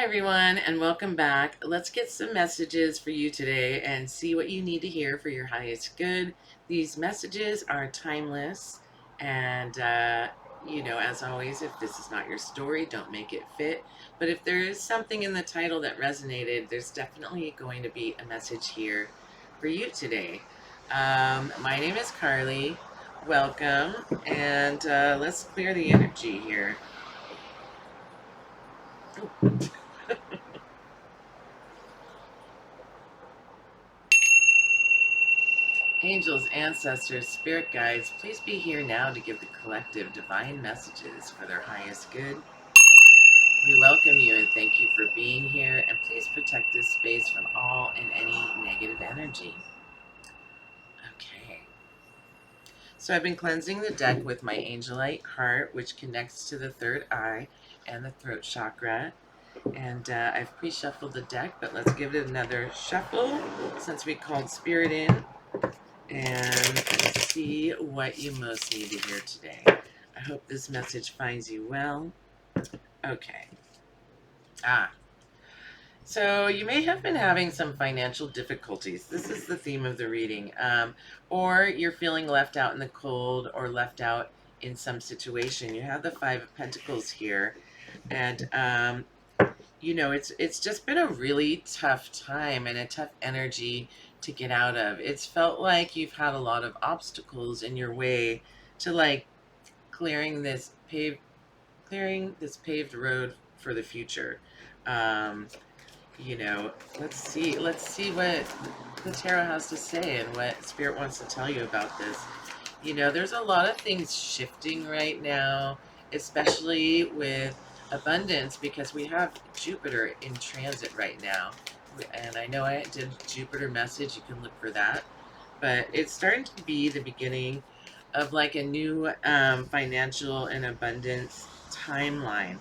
everyone, and welcome back. Let's get some messages for you today and see what you need to hear for your highest good. These messages are timeless, and as always, if this is not your story, don't make it fit. But if there is something in the title that resonated, there's definitely going to be a message here for you today. My name is Carly. Welcome, and let's clear the energy here. Angels, ancestors, spirit guides, please be here now to give the collective divine messages for their highest good. We welcome you and thank you for being here, and please protect this space from all and any negative energy. Okay. So I've been cleansing the deck with my Angelite heart, which connects to the third eye and the throat chakra. And I've pre-shuffled the deck, but let's give it another shuffle since we called spirit in. And see what you most need to hear today. I hope this message finds you well. Okay. So you may have been having some financial difficulties. This is the theme of the reading. Or you're feeling left out in the cold or left out in some situation. You have the Five of Pentacles here. And, it's just been a really tough time and a tough energy to get out of. It's felt like you've had a lot of obstacles in your way to like clearing this paved road for the future. Um, let's see what the tarot has to say and what spirit wants to tell you about this. There's a lot of things shifting right now, especially with abundance, because we have Jupiter in transit right now. And I know I did Jupiter message, you can look for that. But it's starting to be the beginning of like a new financial and abundance timeline.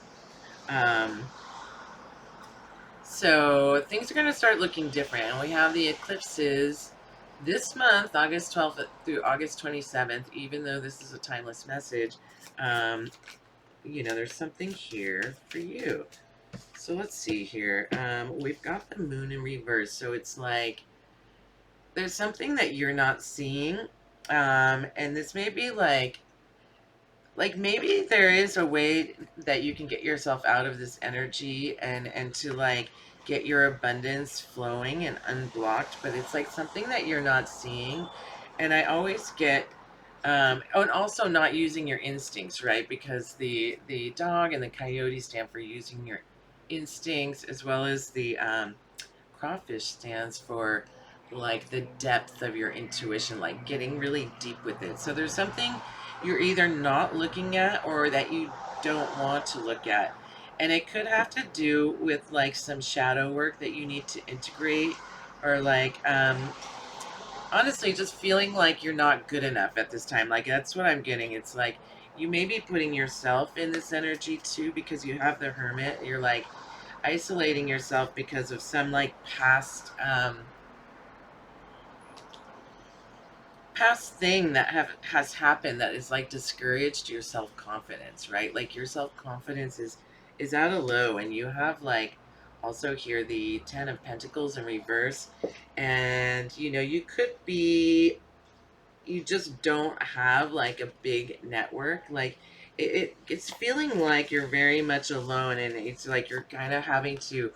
So things are going to start looking different. And we have the eclipses this month, August 12th through August 27th, even though this is a timeless message. There's something here for you. So let's see here. We've got the moon in reverse. So it's like there's something that you're not seeing. And this may be like maybe there is a way that you can get yourself out of this energy and to like get your abundance flowing and unblocked, but it's like something that you're not seeing. And I always get and also not using your instincts, right? Because the dog and the coyote stand for using your instincts, as well as the crawfish stands for like the depth of your intuition, like getting really deep with it. So there's something you're either not looking at or that you don't want to look at. And it could have to do with like some shadow work that you need to integrate, or like honestly just feeling like you're not good enough at this time. Like that's what I'm getting. It's like you may be putting yourself in this energy too, because you have the Hermit. You're like isolating yourself because of some like past thing that has happened that is like discouraged your self-confidence, right? Like your self-confidence is at a low, and you have like also here the Ten of Pentacles in reverse. And you could be, you just don't have like a big network. Like it's feeling like you're very much alone, and it's like you're kind of having to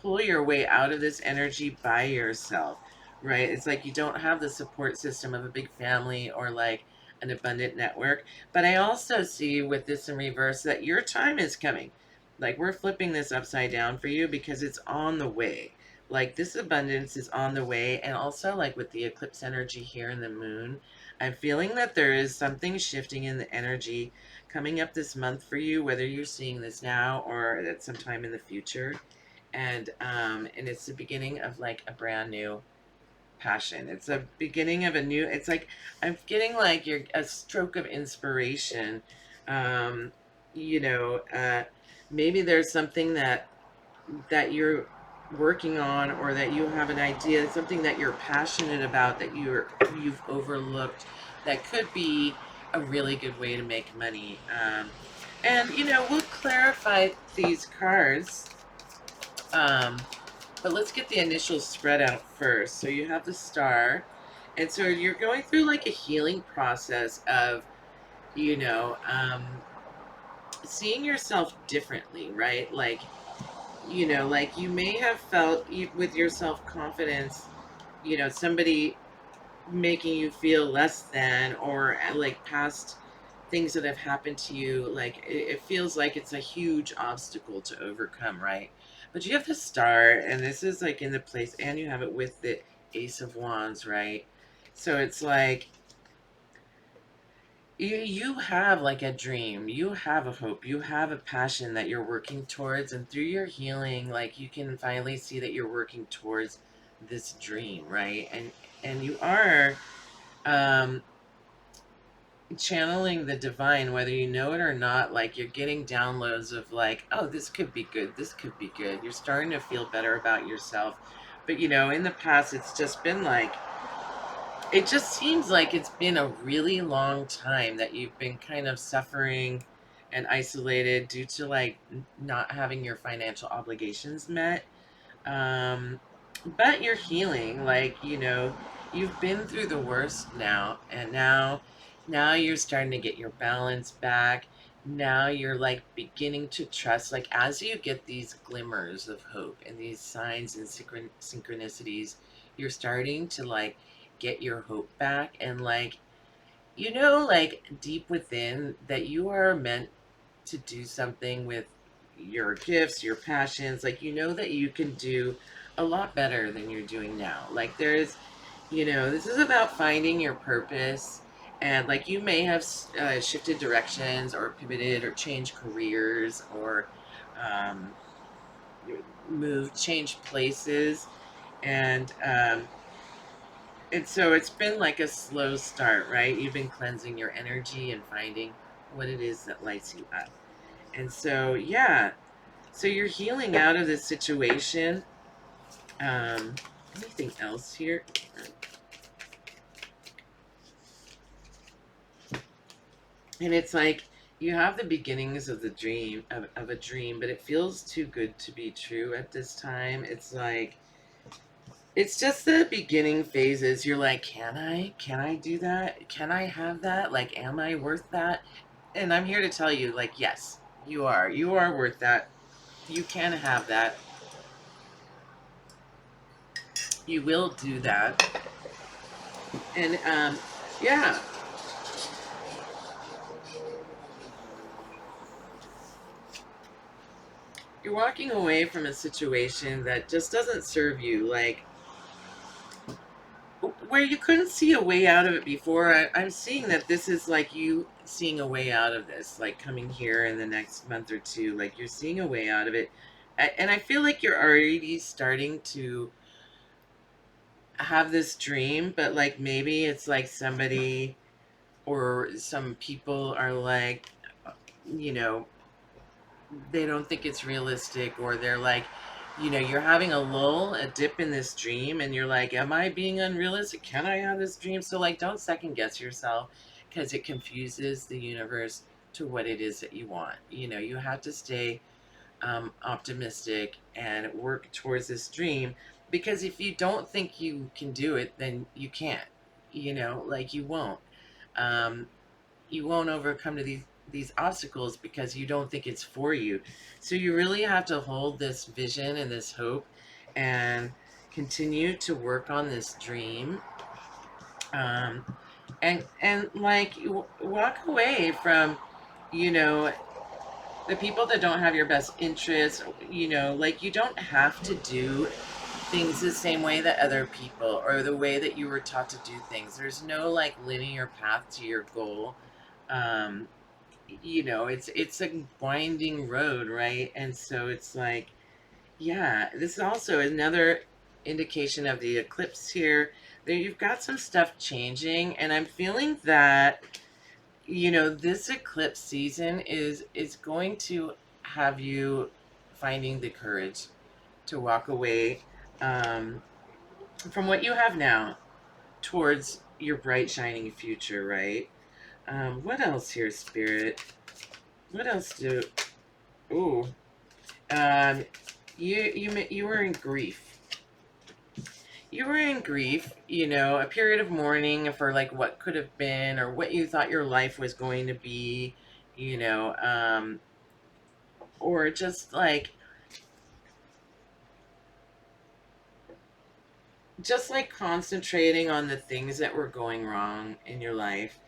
pull your way out of this energy by yourself, right? It's like you don't have the support system of a big family or like an abundant network. But I also see with this in reverse that your time is coming. Like we're flipping this upside down for you because it's on the way. Like this abundance is on the way. And also like with the eclipse energy here in the moon, I'm feeling that there is something shifting in the energy coming up this month for you, whether you're seeing this now or at some time in the future. And it's the beginning of like a brand new passion. It's a beginning of a new, it's like I'm getting like you're a stroke of inspiration. um you know uh Maybe there's something that you're working on, or that you have an idea, something that you're passionate about that you've overlooked, that could be a really good way to make money. And we'll clarify these cards Um, but let's get the initial spread out first. So you have the star, and so you're going through like a healing process of, you know, seeing yourself differently, right? Like, like you may have felt with your self confidence, somebody making you feel less than, or like past things that have happened to you, like it feels like it's a huge obstacle to overcome, right? But you have the star, and this is like in the place, and you have it with the Ace of Wands, right? So it's like you have like a dream, you have a hope, you have a passion that you're working towards, and through your healing, like you can finally see that you're working towards this dream, right? And you are um channeling the divine, whether you know it or not. Like you're getting downloads of like, oh, this could be good, this could be good. You're starting to feel better about yourself. But in the past, it's just been like, it just seems like it's been a really long time that you've been kind of suffering and isolated due to like not having your financial obligations met. um, but you're healing, like, you've been through the worst now, and now you're starting to get your balance back. Now you're like beginning to trust, like as you get these glimmers of hope and these signs and synchronicities, you're starting to like get your hope back, and like, like deep within that you are meant to do something with your gifts, your passions. Like, that you can do a lot better than you're doing now. Like, this is about finding your purpose. And, like, you may have shifted directions or pivoted or changed careers or um, moved, changed places. And so it's been like a slow start, right? You've been cleansing your energy and finding what it is that lights you up. And so, yeah, so you're healing out of this situation. Um, Anything else here? And it's like you have the beginnings of the dream of a dream, but it feels too good to be true at this time. It's like it's just the beginning phases. You're like, can I do that? Can I have that? Like, am I worth that? And I'm here to tell you, like, yes, you are worth that. You can have that. You will do that. And yeah, you're walking away from a situation that just doesn't serve you, like where you couldn't see a way out of it before. I'm seeing that this is like you seeing a way out of this, like coming here in the next month or two, like you're seeing a way out of it. And I feel like you're already starting to have this dream, but like maybe it's like somebody or some people are like, you know, they don't think it's realistic, or they're like, you're having a lull, a dip in this dream, and you're like, am I being unrealistic? Can I have this dream? So like, don't second guess yourself, because it confuses the universe to what it is that you want. You have to stay optimistic and work towards this dream, because if you don't think you can do it, then you can't. Like, um, you won't overcome to these obstacles because you don't think it's for you. So you really have to hold this vision and this hope and continue to work on this dream. um, and like walk away from you know the people that don't have your best interests. Like, you don't have to do things the same way that other people, or the way that you were taught to do things. There's no like linear path to your goal. um it's a winding road, right? And so it's like, yeah, this is also another indication of the eclipse here, that you've got some stuff changing, and I'm feeling that this eclipse season is going to have you finding the courage to walk away um, from what you have now towards your bright shining future, right? What else here, Spirit? What else do? Ooh. Um, You were in grief. You were in grief, you know, a period of mourning for like what could have been or what you thought your life was going to be, you know, or just like concentrating on the things that were going wrong in your life,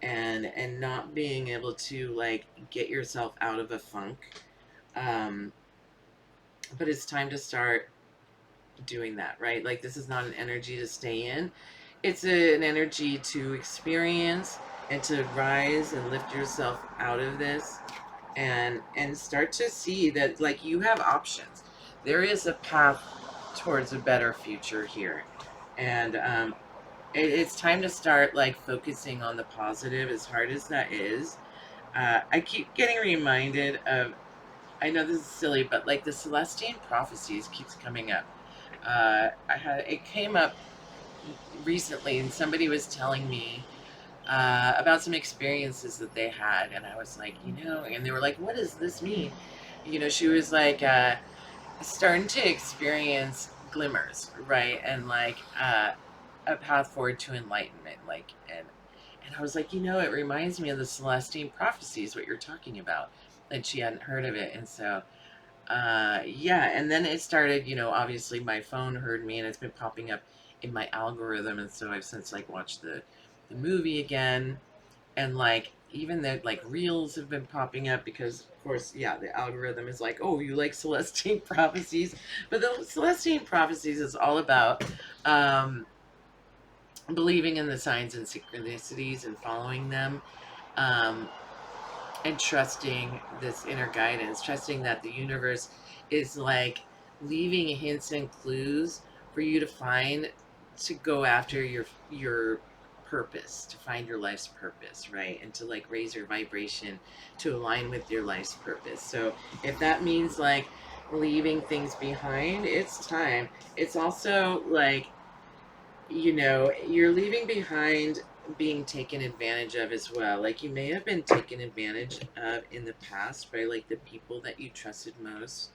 and not being able to like get yourself out of a funk. um but it's time to start doing that, right? Like, this is not an energy to stay in. It's an energy to experience and to rise and lift yourself out of this, and start to see that like you have options. There is a path towards a better future here. And it's time to start like focusing on the positive, as hard as that is. I keep getting reminded of, I know this is silly, but like the Celestine prophecies keeps coming up. It came up recently, and somebody was telling me about some experiences that they had, and I was like, and they were like, "What does this mean?" She was like starting to experience glimmers, right, and like a path forward to enlightenment, like, and I was like, it reminds me of the Celestine prophecies, what you're talking about, and she hadn't heard of it, and so yeah, and then it started, obviously my phone heard me, and it's been popping up in my algorithm, and so I've since like watched the movie again, and like even the like reels have been popping up because of course, yeah, the algorithm is like, oh, you like Celestine prophecies. But the Celestine prophecies is all about um believing in the signs and synchronicities and following them. um and trusting this inner guidance, trusting that the universe is like leaving hints and clues for you to find, to go after your purpose, to find your life's purpose, right? And to like raise your vibration to align with your life's purpose. So if that means like leaving things behind, it's time. It's also like, you're leaving behind being taken advantage of as well. Like, you may have been taken advantage of in the past by like the people that you trusted most.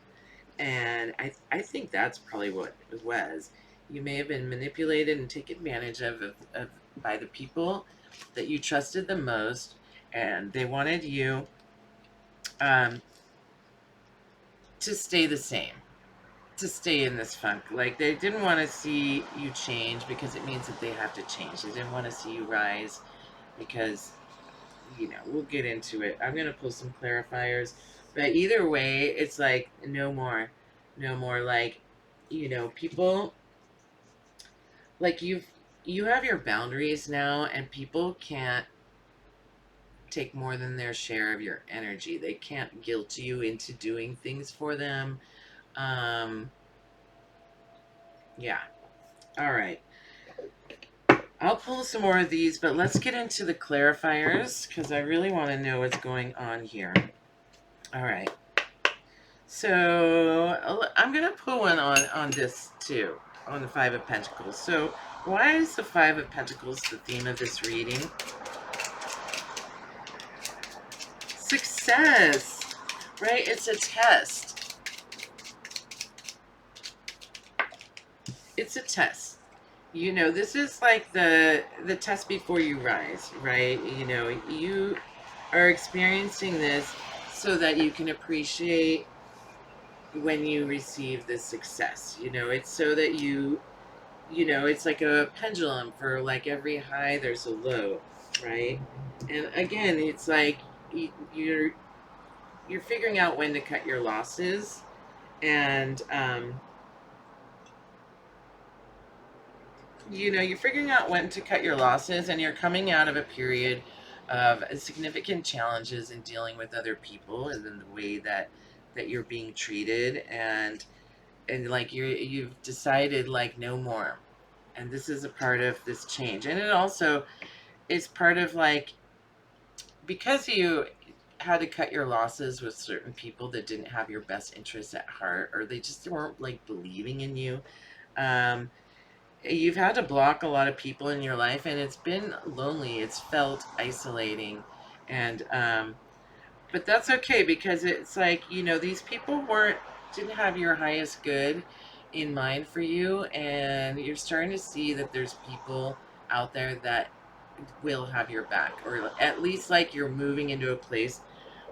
And I think that's probably what it was. You may have been manipulated and taken advantage of by the people that you trusted the most, and they wanted you um, to stay the same, to stay in this funk. Like, they didn't want to see you change because it means that they have to change. They didn't want to see you rise because, we'll get into it. I'm going to pull some clarifiers. But either way, it's like, no more. No more. Like, people, like, you have your boundaries now, and people can't take more than their share of your energy. They can't guilt you into doing things for them. Um, yeah. All right. I'll pull some more of these, but let's get into the clarifiers because I really want to know what's going on here. All right. So I'm going to pull one on this too, on the Five of Pentacles. So why is the Five of Pentacles the theme of this reading? Success, right? It's a test. It's a test. This is like the test before you rise, right? You are experiencing this so that you can appreciate when you receive this success. It's so that it's like a pendulum. For like every high there's a low, right? And again, it's like you're figuring out when to cut your losses, and you're figuring out when to cut your losses, and you're coming out of a period of significant challenges in dealing with other people, and then the way that you're being treated, and like you've decided like no more. And this is a part of this change, and it also is part of like, because you had to cut your losses with certain people that didn't have your best interests at heart, or they just weren't like believing in you. um you've had to block a lot of people in your life, and it's been lonely, it's felt isolating. And but that's okay, because it's like, these people weren't didn't have your highest good in mind for you, and you're starting to see that there's people out there that will have your back, or at least like you're moving into a place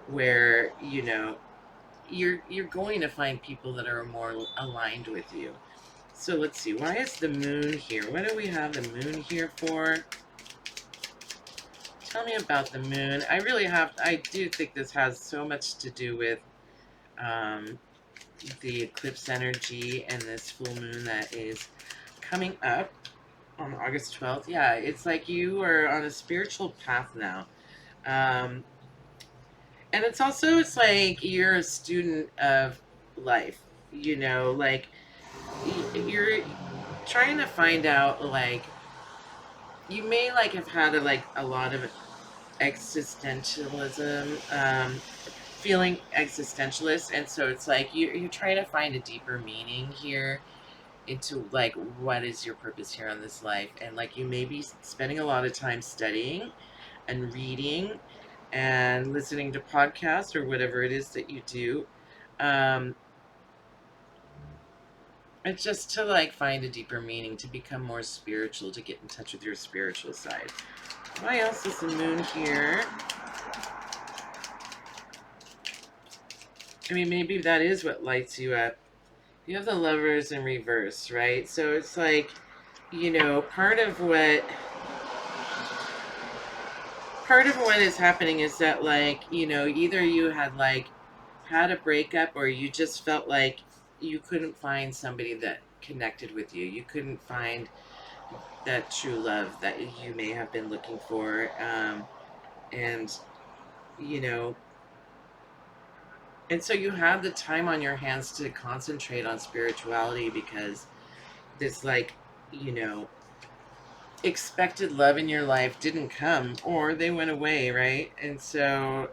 where you're going to find people that are more aligned with you. So let's see, why is the moon here? What do we have the moon here for? Tell me about the moon. I do think this has so much to do with um, the eclipse energy and this full moon that is coming up on August 12th. Yeah, it's like you are on a spiritual path now. Um, and it's like you're a student of life, like you're trying to find out, like, you may like have had a lot of existentialism, feeling existentialist, and so it's like you're trying to find a deeper meaning here into like what is your purpose here on this life, and like you may be spending a lot of time studying and reading and listening to podcasts or whatever it is that you do, um, it's just to like find a deeper meaning, to become more spiritual, to get in touch with your spiritual side. Why else is the moon here? I mean, maybe that is what lights you up. You have the lovers in reverse, right? So it's like, part of what is happening is that, like, either you had like had a breakup, or you just felt like you couldn't find somebody that connected with you. You couldn't find that true love that you may have been looking for. And you know and so you have the time on your hands to concentrate on spirituality, because this, like, you know expected love in your life didn't come, or they went away, right? And so,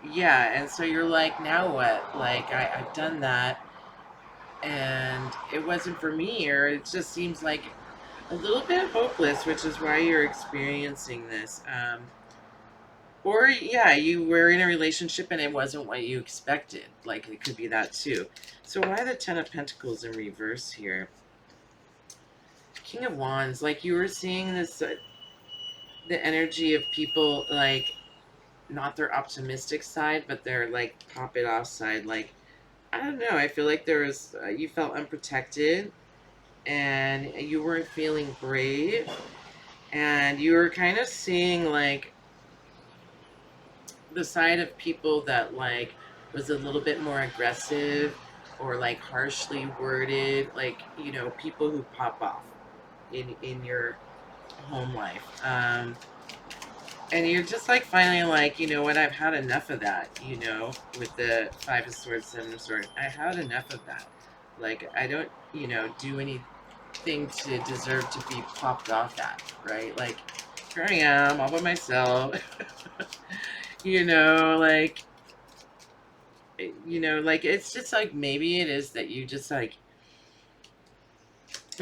yeah, and so you're like, now what? Like, I've done that, and it wasn't for me, or it just seems like a little bit hopeless, which is why you're experiencing this. Or, yeah, you were in a relationship and it wasn't what you expected. Like, it could be that too. So why the Ten of Pentacles in reverse here? King of Wands, like you were seeing this, the energy of people, like, not their optimistic side, but their like pop it off side. Like, I don't know. I feel like you felt unprotected, and you weren't feeling brave, and you were kind of seeing like the side of people that like was a little bit more aggressive, or like harshly worded, like, people who pop off in your home life. And you're just like finally like, you know what, I've had enough of that, with the Five of Swords, Seven of Swords. I had enough of that. Like, I don't, do anything to deserve to be popped off at, right? Like, here I am all by myself. Like, like, it's just like, maybe it is that you just like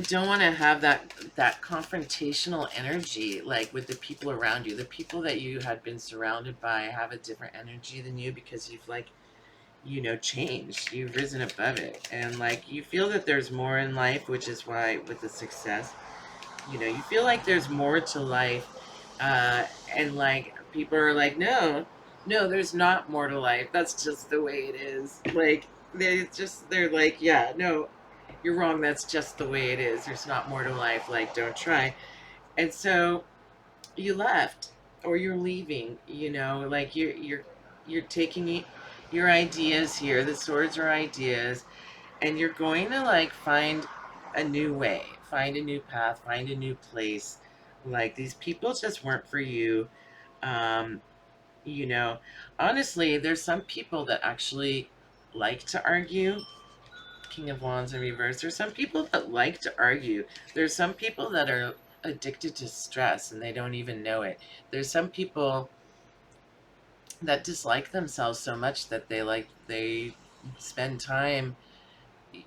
don't want to have that confrontational energy, like, with the people around you. The people that you had been surrounded by have a different energy than you, because you've like, changed. You've risen above it, and like you feel that there's more in life, which is why with the success, you feel like there's more to life. And like people are like, no, no, there's not more to life. That's just the way it is. Like, they're like, yeah, no, you're wrong. That's just the way it is. There's not more to life. Like, don't try. And so you left, or you're leaving. Like you're taking your ideas here. The swords are ideas, and you're going to like find a new way, find a new path, find a new place. Like, these people just weren't for you. Um, you know, Honestly, there's some people that actually like to argue. King of Wands in reverse. There's some people that like to argue. There's some people that are addicted to stress and they don't even know it. There's some people that dislike themselves so much that they spend time,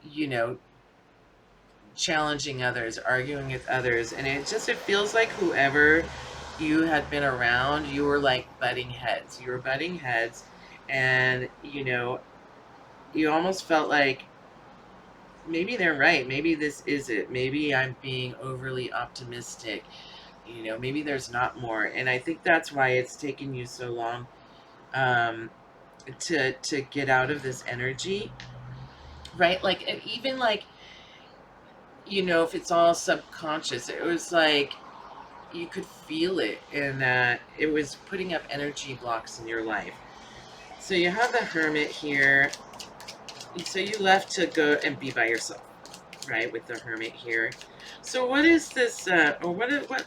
you know, challenging others, arguing with others, and it feels like whoever you had been around, you were like butting heads. You were butting heads, and you almost felt like maybe they're right. Maybe this is it. Maybe I'm being overly optimistic. Maybe there's not more. And I think that's why it's taken you so long um, to get out of this energy, right? Like, and even like, if it's all subconscious, it was like you could feel it, and that it was putting up energy blocks in your life. So you have the Hermit here. So you left to go and be by yourself, right? With the Hermit here. So what is this? Or what?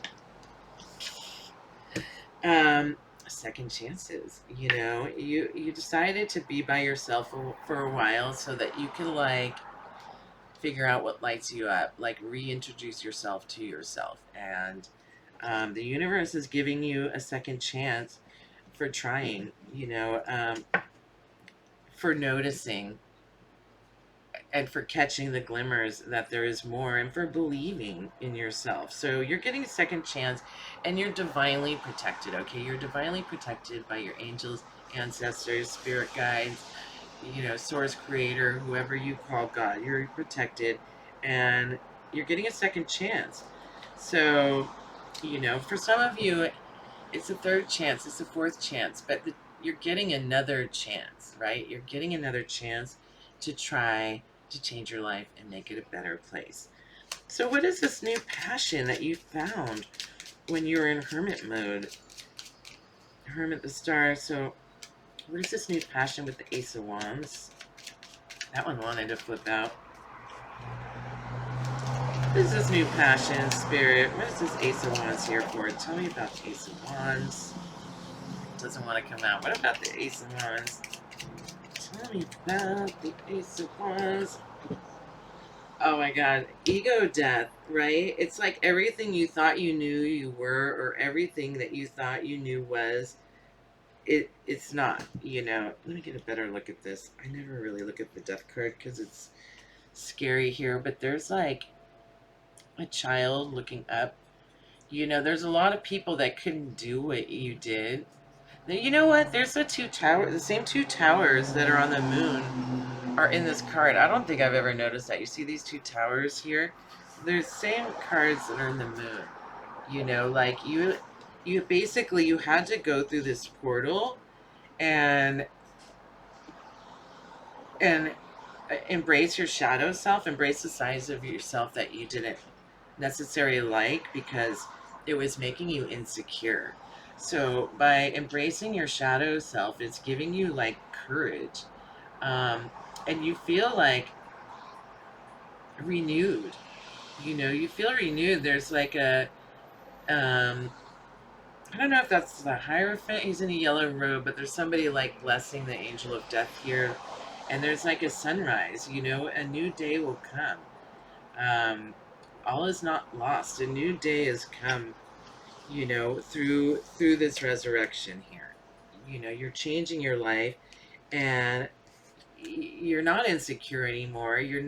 Um, Second chances. You decided to be by yourself for a while so that you can like figure out what lights you up, like reintroduce yourself to yourself, and the universe is giving you a second chance for trying. For noticing and for catching the glimmers that there is more, and for believing in yourself. So you're getting a second chance, and you're divinely protected. Okay, you're divinely protected by your angels, ancestors, spirit guides, source creator, whoever you call God. You're protected, and you're getting a second chance. So for some of you it's a third chance, it's a fourth chance, but you're getting another chance, right? You're getting another chance to try to change your life and make it a better place. So what is this new passion that you found when you were in hermit mode? Hermit the star. So what is this new passion with the Ace of Wands? That one wanted to flip out. What is this new passion, Spirit? What is this Ace of Wands here for? Tell me about the Ace of Wands. It doesn't want to come out. What about the Ace of Wands? Tell me about the Ace of Wands. Oh my God. Ego death, right? It's like everything you thought you knew you were, or everything that you thought you knew was, it's not, Let me get a better look at this. I never really look at the death card because it's scary here, but there's like a child looking up. There's a lot of people that couldn't do what you did. You know what? There's the same two towers that are on the moon are in this card. I don't think I've ever noticed that. You see these two towers here? They're the same cards that are in the moon. Like you basically you had to go through this portal and and embrace your shadow self, embrace the sides of yourself that you didn't necessarily like because it was making you insecure. So by embracing your shadow self, it's giving you like courage, and you feel like renewed. You feel renewed. There's like um, I don't know if that's the Hierophant. He's in a yellow robe, but there's somebody like blessing the angel of death here, and there's like a sunrise. A new day will come. Um, all is not lost. A new day has come, through this resurrection here. You're changing your life, and you're not insecure anymore. You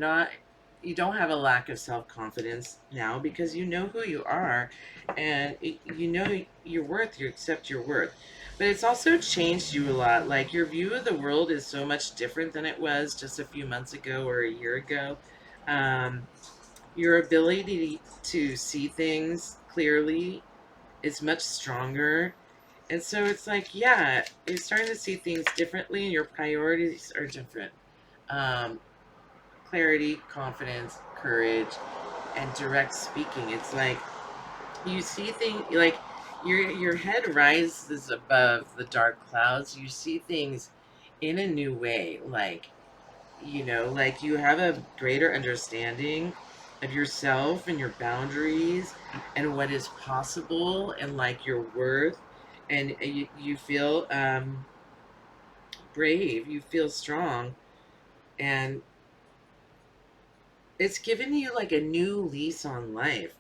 don't have a lack of self-confidence now because you know who you are, and you know your worth. You accept your worth. But it's also changed you a lot. Like your view of the world is so much different than it was just a few months ago or a year ago. Um, your ability to see things clearly is much stronger. And so it's like, yeah, you're starting to see things differently and your priorities are different. Um, Clarity, confidence, courage, and direct speaking. It's like you see things like your head rises above the dark clouds. You see things in a new way. Like you have a greater understanding of yourself and your boundaries and what is possible and like your worth, and you feel brave, you feel strong, and it's given you like a new lease on life.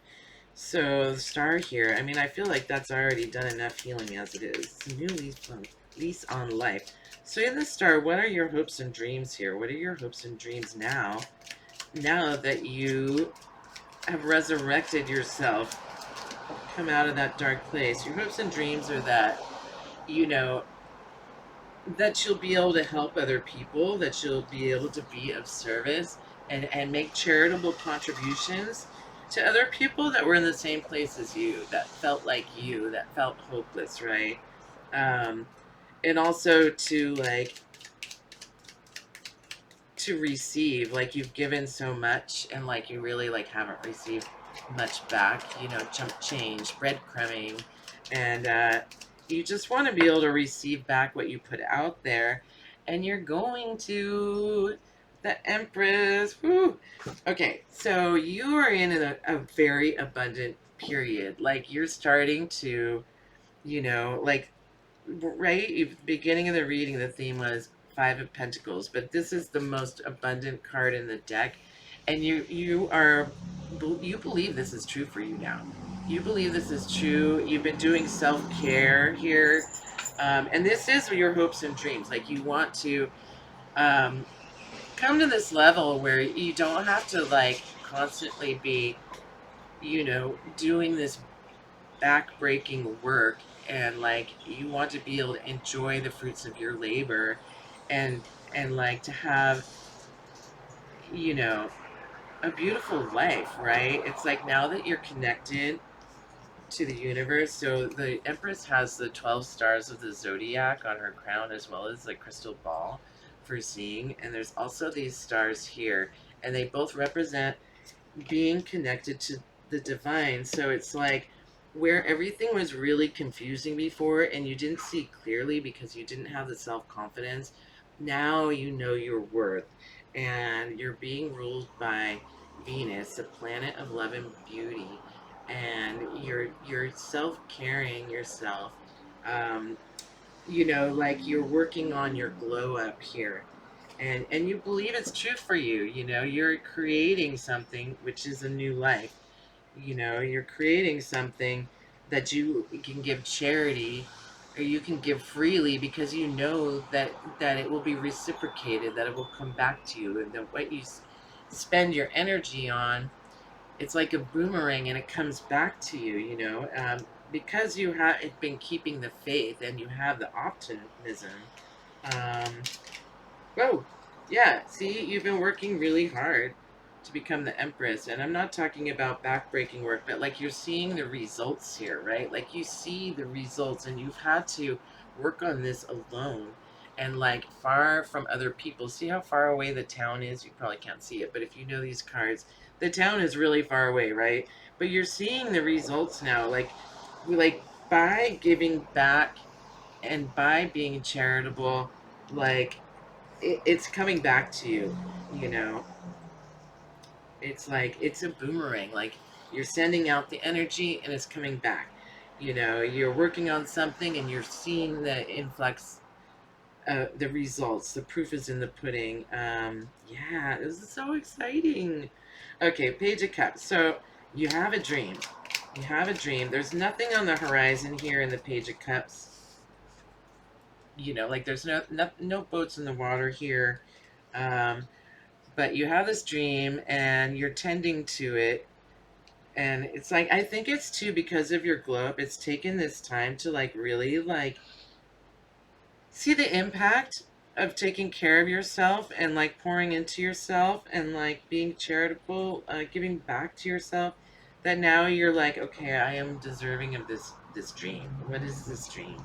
So the star here, I mean, I feel like that's already done enough healing as it is. It's a new lease on life. So in the star, what are your hopes and dreams here? What are your hopes and dreams now? Now that you have resurrected yourself, come out of that dark place. Your hopes and dreams are that, you know, that you'll be able to help other people, that you'll be able to be of service and make charitable contributions to other people that were in the same place as you, that felt like you, that felt hopeless, right? Um, and also to receive, like you've given so much and like you really like haven't received much back, chump change, breadcrumbing, and you just want to be able to receive back what you put out there, and you're going to the Empress. Woo. Okay, so you are in a very abundant period, like you're starting to, like, right, beginning of the reading, the theme was Five of Pentacles, but this is the most abundant card in the deck, and you believe this is true for you now. You believe this is true. You've been doing self-care here, and this is your hopes and dreams. Like you want to um, come to this level where you don't have to like constantly be, doing this back-breaking work, and like you want to be able to enjoy the fruits of your labor, and like to have, you know a beautiful life, right? It's like now that you're connected to the universe. So the Empress has the 12 stars of the zodiac on her crown, as well as the crystal ball for seeing, and there's also these stars here, and they both represent being connected to the divine. So it's like where everything was really confusing before and you didn't see clearly because you didn't have the self confidence. Now you know your worth, and you're being ruled by Venus, the planet of love and beauty, and you're self caring yourself. Um, like you're working on your glow up here, and you believe it's true for you. You're creating something which is a new life. You're creating something that you can give charity, or you can give freely, because you know that it will be reciprocated, that it will come back to you, and that what you spend your energy on, it's like a boomerang and it comes back to you. Because you have been keeping the faith and you have the optimism. um, Whoa. Yeah, see, you've been working really hard to become the Empress. And I'm not talking about backbreaking work, but like you're seeing the results here, right? Like you see the results, and you've had to work on this alone and like far from other people. See how far away the town is? You probably can't see it, but if you know these cards, the town is really far away, right? But you're seeing the results now. Like by giving back and by being charitable, like it's coming back to you. you know it's like it's a boomerang, like you're sending out the energy and it's coming back. You're working on something and you're seeing the influx, the results. The proof is in the pudding. Yeah, this is so exciting. Okay, Page of Cups. So you have a dream. There's nothing on the horizon here in the Page of Cups. Like there's no boats in the water here. um but you have this dream and you're tending to it, and it's like, I think it's too because of your glow up, it's taken this time to like really like see the impact of taking care of yourself and like pouring into yourself and like being charitable, giving back to yourself, that now you're like, okay, I am deserving of this dream. What is this dream?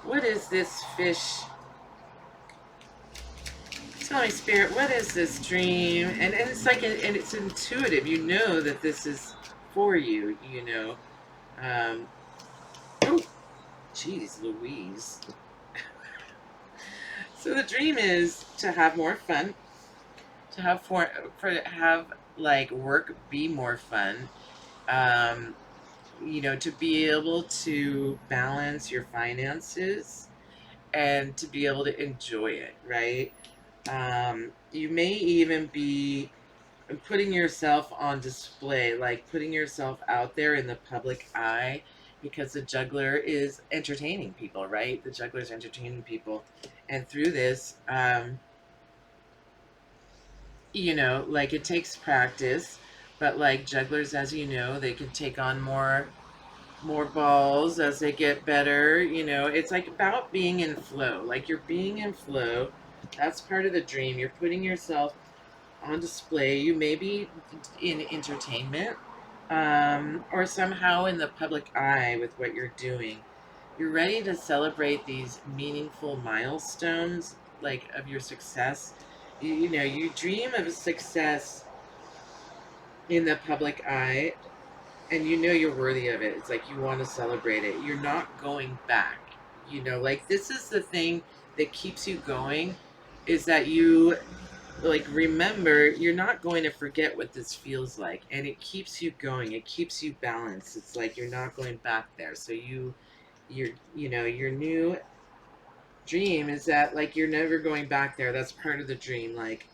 What is this fish? Tell me, Spirit, what is this dream? And it's like, and it's intuitive. You know that this is for you. Um, oh, geez, Louise. So the dream is to have more fun, to have for have like work be more fun. Um, to be able to balance your finances and to be able to enjoy it, right? You may even be putting yourself on display, like putting yourself out there in the public eye, because the juggler is entertaining people, right? The juggler is entertaining people. And through this, like it takes practice, but like jugglers, as you know, they can take on more more balls as they get better. It's like about being in flow. Like you're being in flow. That's part of the dream. You're putting yourself on display. You may be in entertainment, or somehow in the public eye with what you're doing. You're ready to celebrate these meaningful milestones, like of your success. You dream of success in the public eye, and you're worthy of it. It's like you want to celebrate it. You're not going back. Like this is the thing that keeps you going, is that you like remember you're not going to forget what this feels like, and it keeps you going. It keeps you balanced. It's like you're not going back there. So your new dream is that like you're never going back there. That's part of the dream. Like,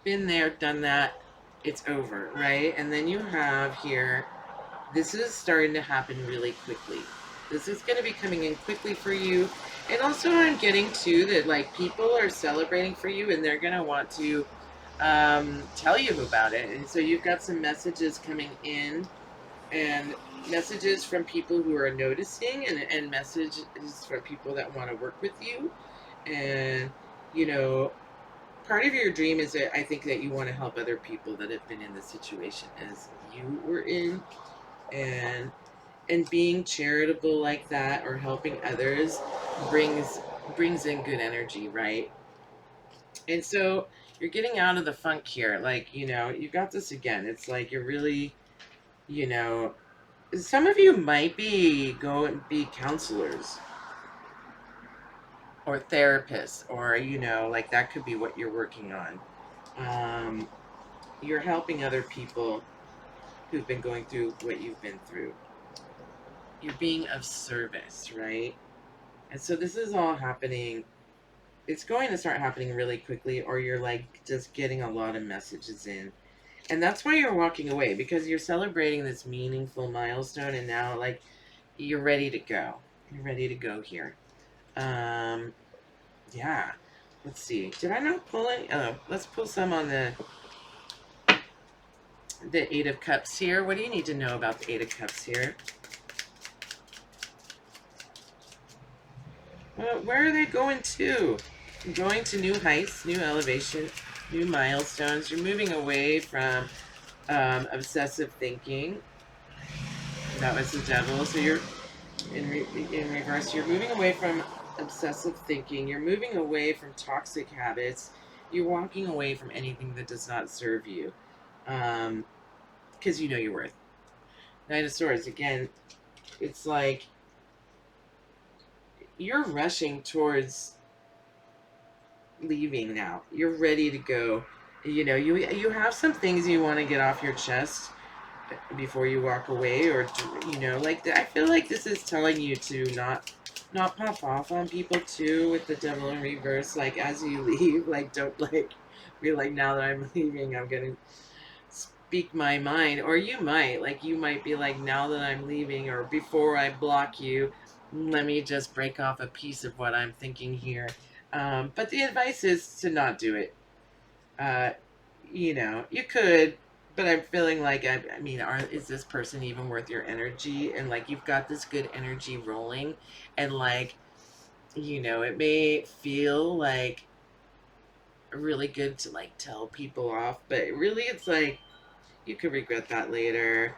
been there, done that. It's over, right? And then you have here, this is starting to happen really quickly. This is going to be coming in quickly for you. And also, I'm getting too that like people are celebrating for you, and they're going to want to tell you about it. And so you've got some messages coming in, and messages from people who are noticing, and messages from people that want to work with you. And, you know, part of your dream is that I think that you want to help other people that have been in the situation as you were in, and being charitable like that, or helping others, brings in good energy, right? And so you're getting out of the funk here. Like, you got this again. It's like you're really, you know, some of you might go and be counselors or therapists, or, like that could be what you're working on. Um, you're helping other people who've been going through what you've been through. You're being of service, right? And so this is all happening. It's going to start happening really quickly, or you're like just getting a lot of messages in. And that's why you're walking away, because you're celebrating this meaningful milestone, and now like you're ready to go. You're ready to go here. Um, yeah. Let's see. Did I not pull any? Oh, let's pull some on the Eight of Cups here. What do you need to know about the Eight of Cups here? Where are they going to? Going to new heights, new elevation, new milestones. You're moving away from obsessive thinking. That was the devil. So you're in reverse. You're moving away from obsessive thinking. You're moving away from toxic habits. You're walking away from anything that does not serve you, because you know your worth. Knight of Swords again. It's like you're rushing towards leaving now. You're ready to go. You have some things you want to get off your chest before you walk away, or like I feel like this is telling you to not pop off on people too, with the devil in reverse. Like as you leave, like don't like be like, now that I'm leaving, I'm gonna speak my mind. Or you might be like, now that I'm leaving, or before I block you, let me just break off a piece of what I'm thinking here. But the advice is to not do it. uh, you could, but I'm feeling like I mean, is this person even worth your energy? And like you've got this good energy rolling, and like it may feel like really good to like tell people off, but really it's like you could regret that later.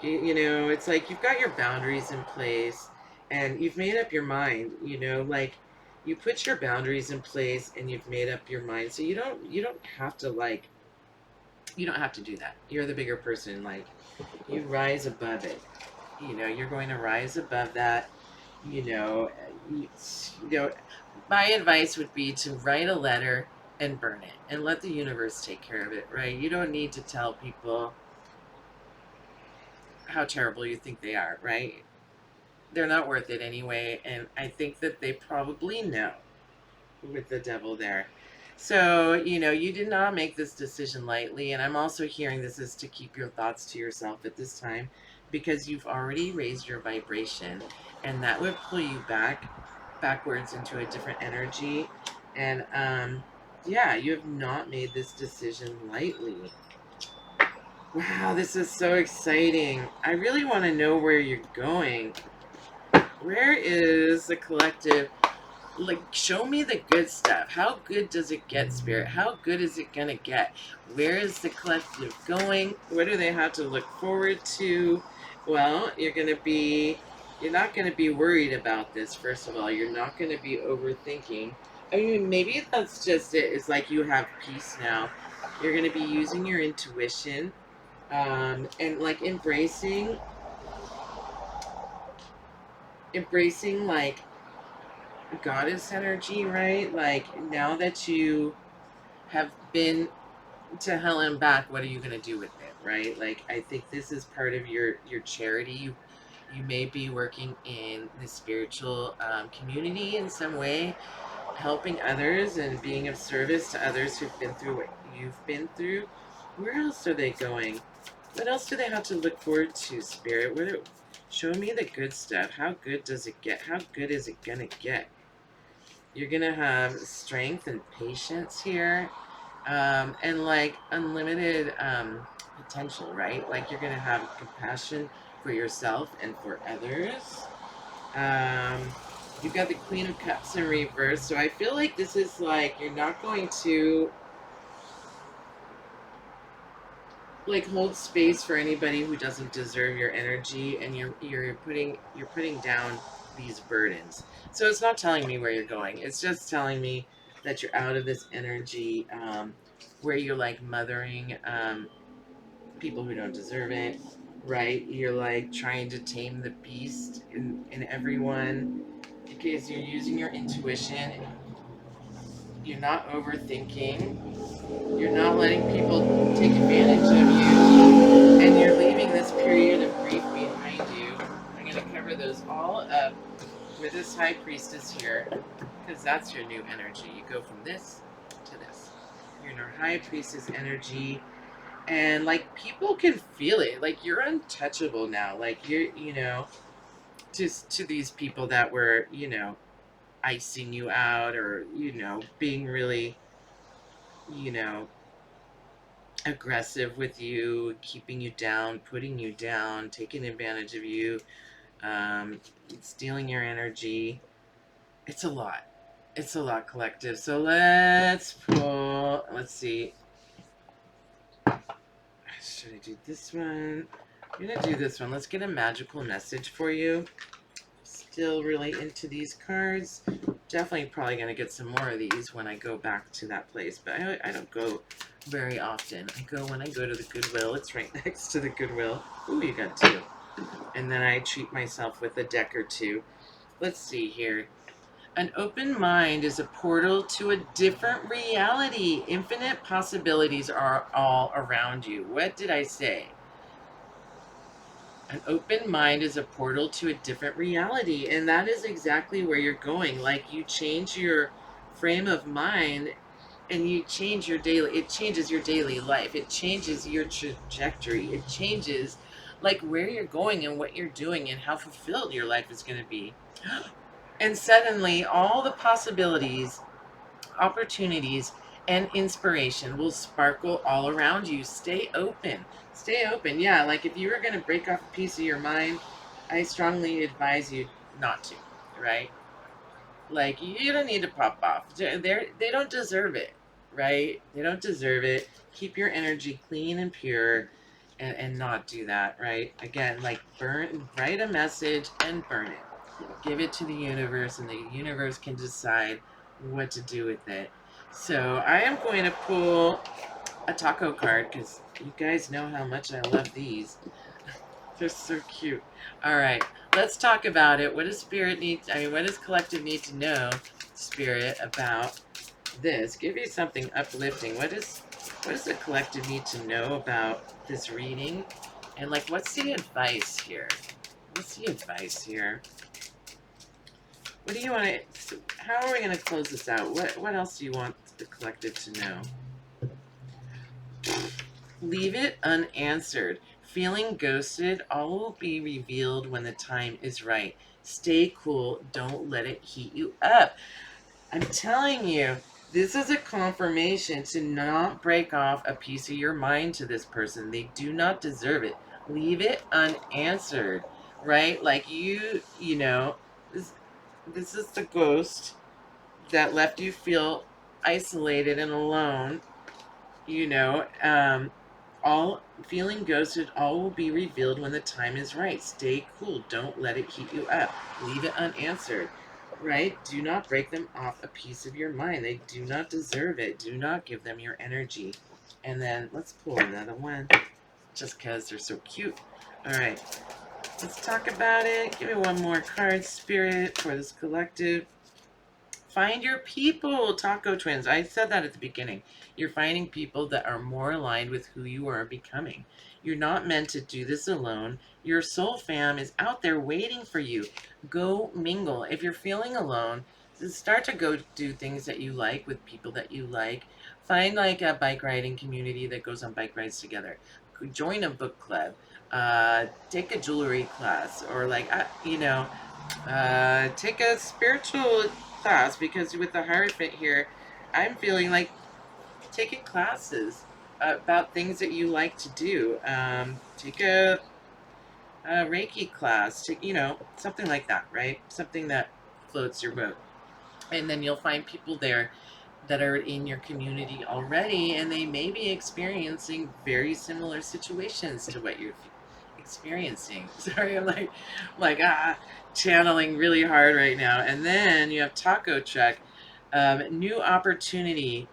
It's like you've got your boundaries in place, and you've made up your mind. Like you put your boundaries in place, and you've made up your mind, so you don't have to like you don't have to do that. You're the bigger person. Like you rise above it. You're going to rise above that. You know, you, you know. My advice would be to write a letter and burn it, and let the universe take care of it. Right? You don't need to tell people how terrible you think they are. Right? They're not worth it anyway, and I think that they probably know, with the devil there. So, you did not make this decision lightly. And I'm also hearing this is to keep your thoughts to yourself at this time, because you've already raised your vibration, and that would pull you backwards into a different energy. And yeah, you have not made this decision lightly. Wow, this is so exciting. I really want to know where you're going. Where is the collective? Like, show me the good stuff. How good does it get, Spirit? How good is it gonna get? Where is the collective going? What do they have to look forward to? Well, you're not gonna be worried about this. First of all, you're not gonna be overthinking. I mean, maybe that's just it. It's like you have peace now. You're gonna be using your intuition, and like embracing like goddess energy, right? Like, now that you have been to hell and back, what are you going to do with it, right? Like, I think this is part of your charity. You may be working in the spiritual community in some way, helping others and being of service to others who've been through what you've been through. Where else are they going? What else do they have to look forward to, Spirit? Show me the good stuff. How good does it get? How good is it gonna get? You're gonna have strength and patience here, and like unlimited potential, right? Like, you're gonna have compassion for yourself and for others. Um, you've got the Queen of Cups in reverse, so I feel like this is like you're not going to like hold space for anybody who doesn't deserve your energy, and you're putting down these burdens. So it's not telling me where you're going. It's just telling me that you're out of this energy, where you're like mothering people who don't deserve it, right? You're like trying to tame the beast in everyone because you're using your intuition. You're not overthinking. You're not letting people take advantage of you, and you're leaving this period of grief behind you. I'm going to cover those all up with this High Priestess here, because that's your new energy. You go from this to this. You're in our High Priestess energy, and like, people can feel it. Like, you're untouchable now. Like, to these people that were, icing you out, or being really, you know aggressive with you, keeping you down, putting you down, taking advantage of you, um, stealing your energy. It's a lot. It's a lot, collective. So let's pull. Let's see. Should I do this one? I'm gonna do this one. Let's get a magical message for you. Still really into these cards. Definitely probably gonna get some more of these when I go back to that place, but I don't go very often. I go when I go to the Goodwill. It's right next to the Goodwill. Ooh, you got two. And then I treat myself with a deck or two. Let's see here. An open mind is a portal to a different reality. Infinite possibilities are all around you. What did I say? An open mind is a portal to a different reality. And that is exactly where you're going. Like, you change your frame of mind, and you change it changes your daily life. It changes your trajectory. It changes like where you're going and what you're doing and how fulfilled your life is going to be. And suddenly all the possibilities, opportunities, and inspiration will sparkle all around you. Stay open. Stay open. Yeah, like, if you were going to break off a piece of your mind, I strongly advise you not to, right? Like, you don't need to pop off. They don't deserve it, right? They don't deserve it. Keep your energy clean and pure, and not do that, right? Again, like, write a message and burn it. Give it to the universe, and the universe can decide what to do with it. So I am going to pull a taco card, because you guys know how much I love these. They're so cute. All right, let's talk about it. What does what does collective need to know, Spirit, about this? Give you something uplifting. What does the collective need to know about this reading? And like, what's the advice here? What's the advice here? What do you want to, how are we going to close this out? What else do you want the collective to know? Leave it unanswered. Feeling ghosted, all will be revealed when the time is right. Stay cool. Don't let it heat you up. I'm telling you, This is a confirmation to not break off a piece of your mind to this person. They do not deserve it. Leave it unanswered, right? Like you know, this is the ghost that left you feel isolated and alone, you know. All feeling ghosted, all will be revealed when the time is right. Stay cool. Don't let it heat you up. Leave it unanswered, right? Do not break them off a piece of your mind. They do not deserve it. Do not give them your energy. And then let's pull another one just because they're so cute. All right, let's talk about it. Give me one more card, Spirit, for this collective. Find your people, Taco Twins. I said that at the beginning. You're finding people that are more aligned with who you are becoming. You're not meant to do this alone. Your soul fam is out there waiting for you. Go mingle. If you're feeling alone, start to go do things that you like with people that you like. Find like a bike riding community that goes on bike rides together. Join a book club. Take a jewelry class, or like, take a spiritual class, because with the Hierophant here, I'm feeling like taking classes about things that you like to do. Take a Reiki class, something like that, right? Something that floats your boat. And then you'll find people there that are in your community already, and they may be experiencing very similar situations to what you're experiencing. Sorry, I'm channeling really hard right now. And then you have Taco Truck, new opportunity.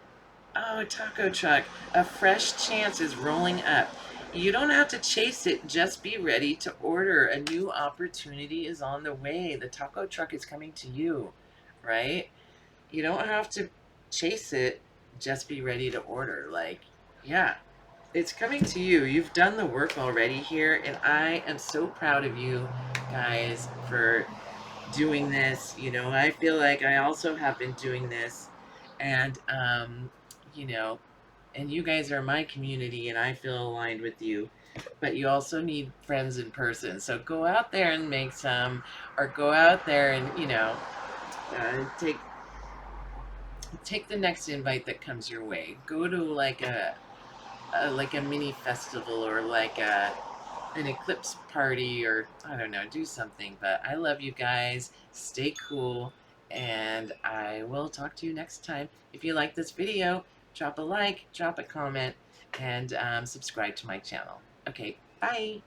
Oh, Taco Truck, a fresh chance is rolling up. You don't have to chase it, just be ready to order. A new opportunity is on the way. The Taco Truck is coming to you, right? You don't have to chase it, just be ready to order. Like, yeah, it's coming to you. You've done the work already here, and I am so proud of you guys for doing this. I feel like I also have been doing this, and you know, and you guys are my community, and I feel aligned with you. But you also need friends in person. So go out there and make some, or go out there and take the next invite that comes your way. Go to like a mini festival, or like an eclipse party, or I don't know, do something. But I love you guys. Stay cool, and I will talk to you next time. If you like this video, drop a like, drop a comment, and subscribe to my channel. Okay, bye.